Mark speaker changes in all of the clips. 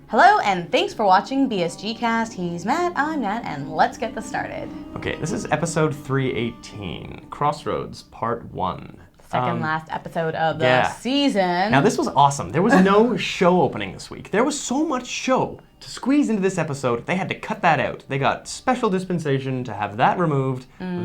Speaker 1: Hello, and thanks for watching BSGcast. He's Matt, I'm Nat, and let's get this started.
Speaker 2: Okay, this is episode 318, Crossroads, part 1.
Speaker 1: Second last episode of the season.
Speaker 2: Now this was awesome. There was no show opening this week. There was so much show to squeeze into this episode. They had to cut that out. They got special dispensation to have that removed.
Speaker 1: Mm-hmm.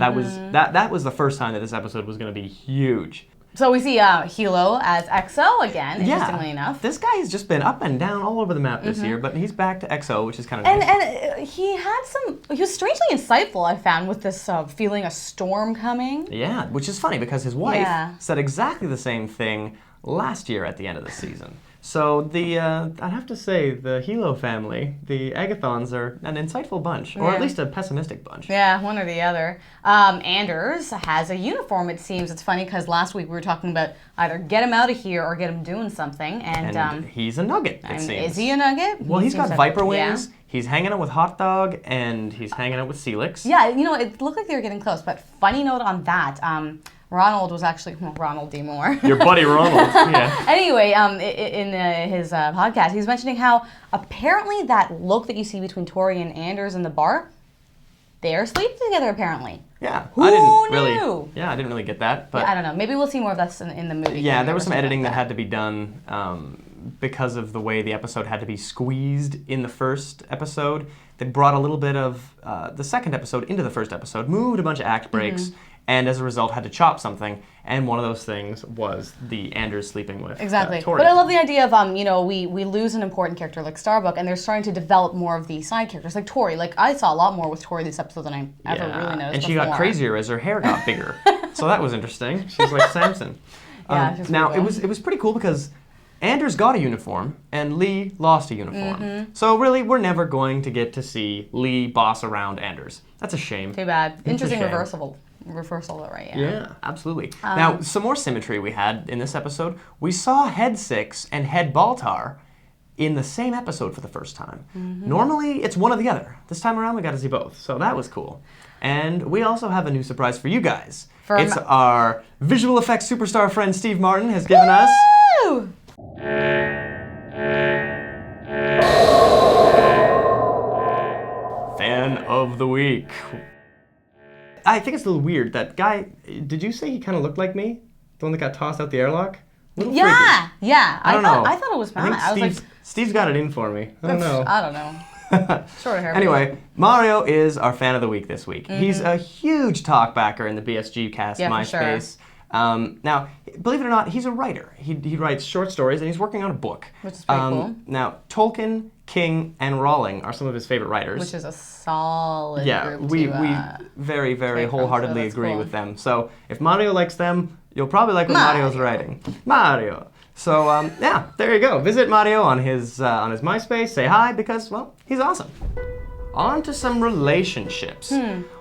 Speaker 2: That was the first time that this episode was going to be huge.
Speaker 1: So we see Hilo as EXO again, interestingly enough.
Speaker 2: This guy has just been up and down all over the map this year, but he's back to EXO, which is kind of nice.
Speaker 1: And he was strangely insightful, I found, with this feeling a storm coming.
Speaker 2: Yeah, which is funny because his wife said exactly the same thing last year at the end of the season. So I'd have to say the Hilo family, the Agathons, are an insightful bunch, or at least a pessimistic bunch.
Speaker 1: Yeah, one or the other. Anders has a uniform, it seems. It's funny because last week we were talking about either get him out of here or get him doing something. And
Speaker 2: he's a nugget, it seems.
Speaker 1: Is he a nugget?
Speaker 2: Well, he's got viper wings. Yeah. He's hanging out with Hot Dog, and he's hanging out with Celix.
Speaker 1: Yeah, it looked like they were getting close, but funny note on that. Ronald was actually Ronald D. Moore.
Speaker 2: Your buddy Ronald, yeah.
Speaker 1: Anyway, in his podcast, he was mentioning how apparently that look that you see between Tori and Anders in the bar, they're sleeping together apparently.
Speaker 2: Yeah,
Speaker 1: Who knew?
Speaker 2: I didn't really get that, but
Speaker 1: yeah, I don't know. Maybe we'll see more of this in the movie.
Speaker 2: Yeah, there was some editing that had to be done because of the way the episode had to be squeezed in the first episode. They brought a little bit of the second episode into the first episode, moved a bunch of act breaks. And as a result, had to chop something, and one of those things was the Anders sleeping with Tori.
Speaker 1: But I love the idea of we lose an important character like Starbuck, and they're starting to develop more of the side characters like Tori. Like I saw a lot more with Tori this episode than I ever really noticed.
Speaker 2: And she got crazier as her hair got bigger, so that was interesting. She's like Samson. Now cool. it was pretty cool because Anders got a uniform and Lee lost a uniform. So really, we're never going to get to see Lee boss around Anders. That's a shame.
Speaker 1: Too bad. Interesting reversal, right?
Speaker 2: Yeah, absolutely. Now, some more symmetry we had in this episode. We saw Head Six and Head Baltar in the same episode for the first time. Normally, it's one or the other. This time around, we got to see both, so that was cool. And we also have a new surprise for you guys. It's our visual effects superstar friend Steve Martin has given us... Fan of the Week. I think it's a little weird. That guy, did you say he kind of looked like me? The one that got tossed out the airlock?
Speaker 1: Yeah. I
Speaker 2: don't know.
Speaker 1: I thought it was fine.
Speaker 2: Steve's got it in for me. I don't know.
Speaker 1: I don't know. Short hair.
Speaker 2: Anyway, Mario is our fan of the week this week. He's a huge talkbacker in the BSGcast MySpace. Sure. Now, believe it or not, he's a writer. He writes short stories, and he's working on a book.
Speaker 1: Which is pretty cool.
Speaker 2: Now, Tolkien, King, and Rowling are some of his favorite writers.
Speaker 1: Which is a solid group
Speaker 2: we very, very wholeheartedly agree with them. So if Mario likes them, you'll probably like what Mario's writing. Mario. So there you go. Visit Mario on his MySpace. Say hi because, well, he's awesome. On to some relationships.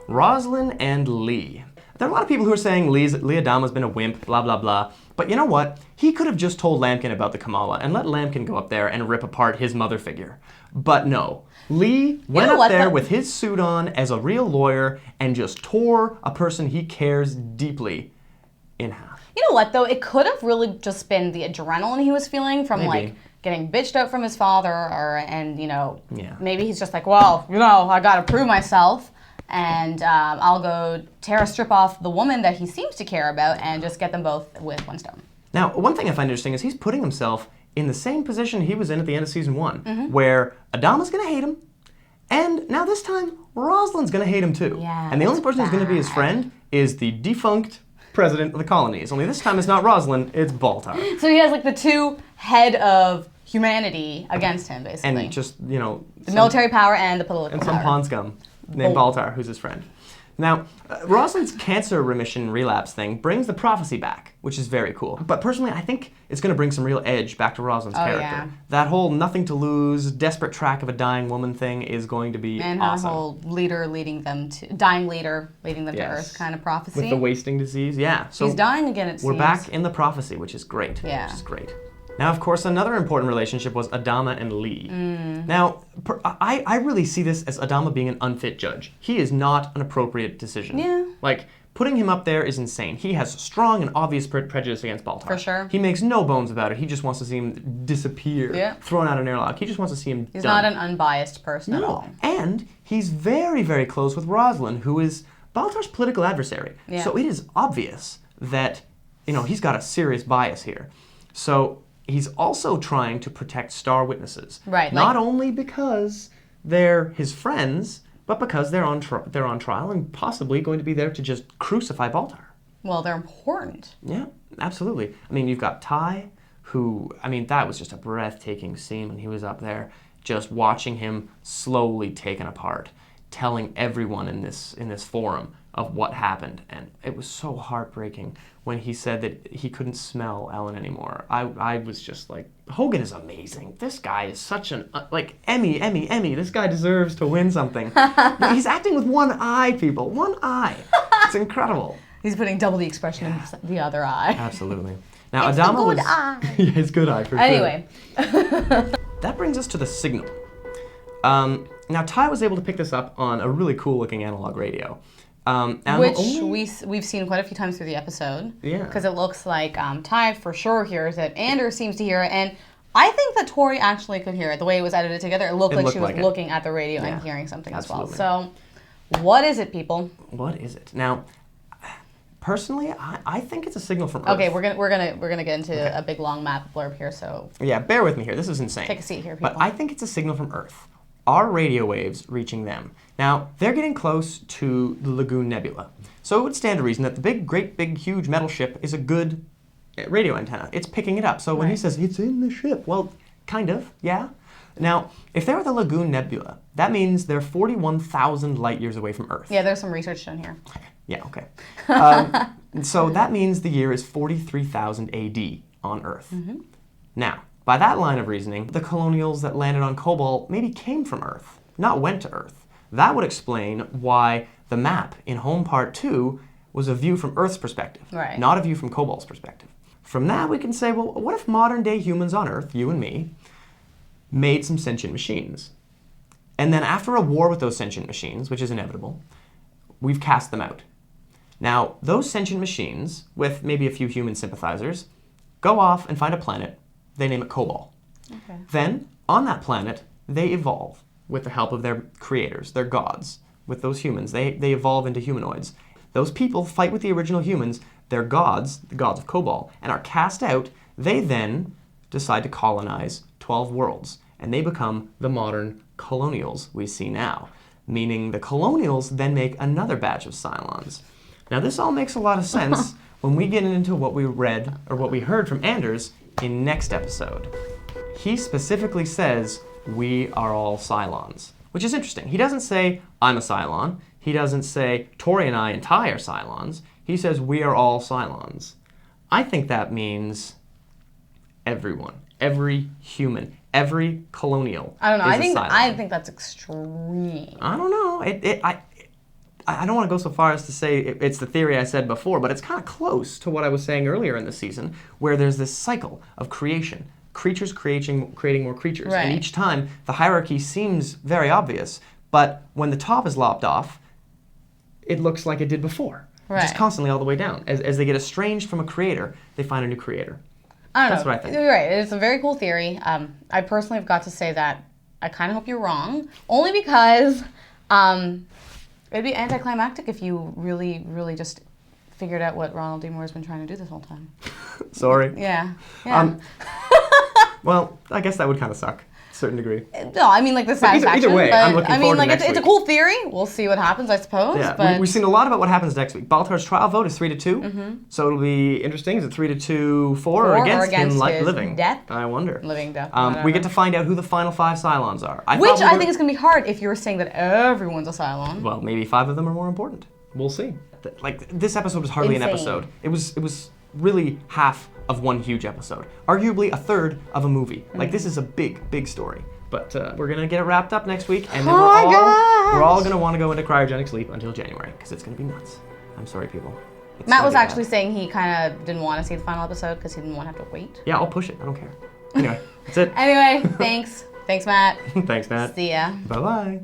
Speaker 2: Roslin and Lee. There are a lot of people who are saying Lee Adama's been a wimp, blah, blah, blah. But you know what? He could have just told Lampkin about the Kamala and let Lampkin go up there and rip apart his mother figure. But no. Lee went up there with his suit on as a real lawyer and just tore a person he cares deeply in half.
Speaker 1: You know what, though? It could have really just been the adrenaline he was feeling from, getting bitched out from his father, maybe he's just like, well, I gotta prove myself. And I'll go tear a strip off the woman that he seems to care about and just get them both with one stone.
Speaker 2: Now, one thing I find interesting is he's putting himself in the same position he was in at the end of season 1, where Adama's going to hate him, and now this time, Roslin's going to hate him too.
Speaker 1: Yeah,
Speaker 2: and the only person who's going to be his friend is the defunct president of the colonies. Only this time it's not Roslin, it's Baltar.
Speaker 1: So he has the two head of humanity against him, basically.
Speaker 2: And just,
Speaker 1: the military power and the political power.
Speaker 2: And some pawn scum named Baltar, who's his friend. Now, Roslin's cancer remission relapse thing brings the prophecy back, which is very cool. But personally, I think it's going to bring some real edge back to Roslin's character. Yeah. That whole nothing to lose, desperate track of a dying woman thing is going to be awesome. And
Speaker 1: her whole dying leader leading them to Earth kind of prophecy.
Speaker 2: With the wasting disease, yeah. So
Speaker 1: he's dying again, it seems.
Speaker 2: We're back in the prophecy, which is great.
Speaker 1: Yeah.
Speaker 2: Which is great. Now, of course, another important relationship was Adama and Lee. Now, I really see this as Adama being an unfit judge. He is not an appropriate decision.
Speaker 1: Yeah.
Speaker 2: Putting him up there is insane. He has strong and obvious prejudice against Baltar.
Speaker 1: For sure.
Speaker 2: He makes no bones about it. He just wants to see him disappear, thrown out an airlock. He just wants to see him
Speaker 1: He's
Speaker 2: done.
Speaker 1: not an unbiased person at all.
Speaker 2: And he's very, very close with Roslin, who is Baltar's political adversary.
Speaker 1: Yeah.
Speaker 2: So it is obvious that, he's got a serious bias here. So he's also trying to protect star witnesses.
Speaker 1: Right.
Speaker 2: Not only because they're his friends, but because they're on trial and possibly going to be there to just crucify Baltar.
Speaker 1: Well, they're important.
Speaker 2: Yeah, absolutely. I mean, you've got Tigh, who, that was just a breathtaking scene when he was up there, just watching him slowly taken apart, telling everyone in this forum of what happened. And it was so heartbreaking when he said that he couldn't smell Ellen anymore. I was just like, Hogan is amazing. This guy is such an, Emmy. This guy deserves to win something. He's acting with one eye, people. One eye. It's incredible.
Speaker 1: He's putting double the expression in the other eye.
Speaker 2: Absolutely. Now,
Speaker 1: it's
Speaker 2: Adama
Speaker 1: good eye.
Speaker 2: Yeah, it's good eye, for
Speaker 1: anyway.
Speaker 2: Sure. That brings us to the signal. Now, Tigh was able to pick this up on a really cool-looking analog radio.
Speaker 1: Which we've seen quite a few times through the episode.
Speaker 2: Yeah.
Speaker 1: Because it looks like Tigh for sure hears it. Anders seems to hear it. And I think that Tori actually could hear it. The way it was edited together, it looked like she was looking at the radio and hearing something as well. So, what is it, people?
Speaker 2: What is it? Now, personally, I think it's a signal from Earth.
Speaker 1: Okay, we're gonna get into a big long map blurb here. So
Speaker 2: yeah, bear with me here. This is insane.
Speaker 1: Take a seat here, people.
Speaker 2: But I think it's a signal from Earth. Our radio waves reaching them. Now, they're getting close to the Lagoon Nebula. So it would stand to reason that the great big, huge metal ship is a good radio antenna. It's picking it up. So when he says, it's in the ship, well, kind of, yeah. Now, if they're at the Lagoon Nebula, that means they're 41,000 light years away from Earth.
Speaker 1: Yeah, there's some research done here.
Speaker 2: Yeah, okay. So that means the year is 43,000 AD on Earth. Mm-hmm. Now, by that line of reasoning, the colonials that landed on Cobalt maybe came from Earth, not went to Earth. That would explain why the map in Home Part 2 was a view from Earth's perspective, not a view from Cobalt's perspective. From that, we can say, well, what if modern-day humans on Earth, you and me, made some sentient machines? And then after a war with those sentient machines, which is inevitable, we've cast them out. Now, those sentient machines, with maybe a few human sympathizers, go off and find a planet. They name it Cobalt. Okay. Then, on that planet, they evolve with the help of their creators, their gods. With those humans, they evolve into humanoids. Those people fight with the original humans, their gods, the gods of Cobalt, and are cast out. They then decide to colonize 12 worlds, and they become the modern colonials we see now. Meaning the colonials then make another batch of Cylons. Now, this all makes a lot of sense when we get into what we read, or what we heard from Anders in next episode. He specifically says, we are all Cylons, which is interesting. He doesn't say, I'm a Cylon. He doesn't say, Tori and I and Tigh are Cylons. He says, we are all Cylons. I think that means everyone, every human, every colonial.
Speaker 1: I don't know. I think that's extreme.
Speaker 2: I don't know. I don't want to go so far as to say it's the theory I said before, but it's kind of close to what I was saying earlier in the season, where there's this cycle of creation. Creatures creating more creatures. Right. And each time, the hierarchy seems very obvious, but when the top is lopped off, it looks like it did before. Right. Just constantly all the way down. As they get estranged from a creator, they find a new creator. That's what I think.
Speaker 1: You're right. It's a very cool theory. I personally have got to say that I kind of hope you're wrong, only because it'd be anticlimactic if you really, really just figured out what Ronald D. Moore's been trying to do this whole time.
Speaker 2: Sorry.
Speaker 1: Yeah.
Speaker 2: Well, I guess that would kind of suck. A certain degree.
Speaker 1: No, I mean like the satisfaction.
Speaker 2: Either way, I'm looking forward to next week.
Speaker 1: It's a cool theory. We'll see what happens, I suppose.
Speaker 2: Yeah,
Speaker 1: but
Speaker 2: we've seen a lot about what happens next week. Baltar's trial vote is 3-2, so it'll be interesting. Is it 3-2 for or against him living?
Speaker 1: Death?
Speaker 2: I wonder.
Speaker 1: Living death.
Speaker 2: We get to find out who the final 5 Cylons are.
Speaker 1: I think is going to be hard if you were saying that everyone's a Cylon.
Speaker 2: Well, maybe 5 of them are more important. We'll see. Like this episode was hardly an episode. It was really half of one huge episode. Arguably a third of a movie. Like this is a big story. But we're gonna get it wrapped up next week, and then we're all gonna want to go into cryogenic sleep until January because it's gonna be nuts. I'm sorry, people.
Speaker 1: Matt was actually saying he kind of didn't want to see the final episode because he didn't want to have to wait.
Speaker 2: Yeah, I'll push it. I don't care. Anyway, that's it.
Speaker 1: Anyway, thanks, Matt.
Speaker 2: Thanks, Matt.
Speaker 1: See ya.
Speaker 2: Bye-bye.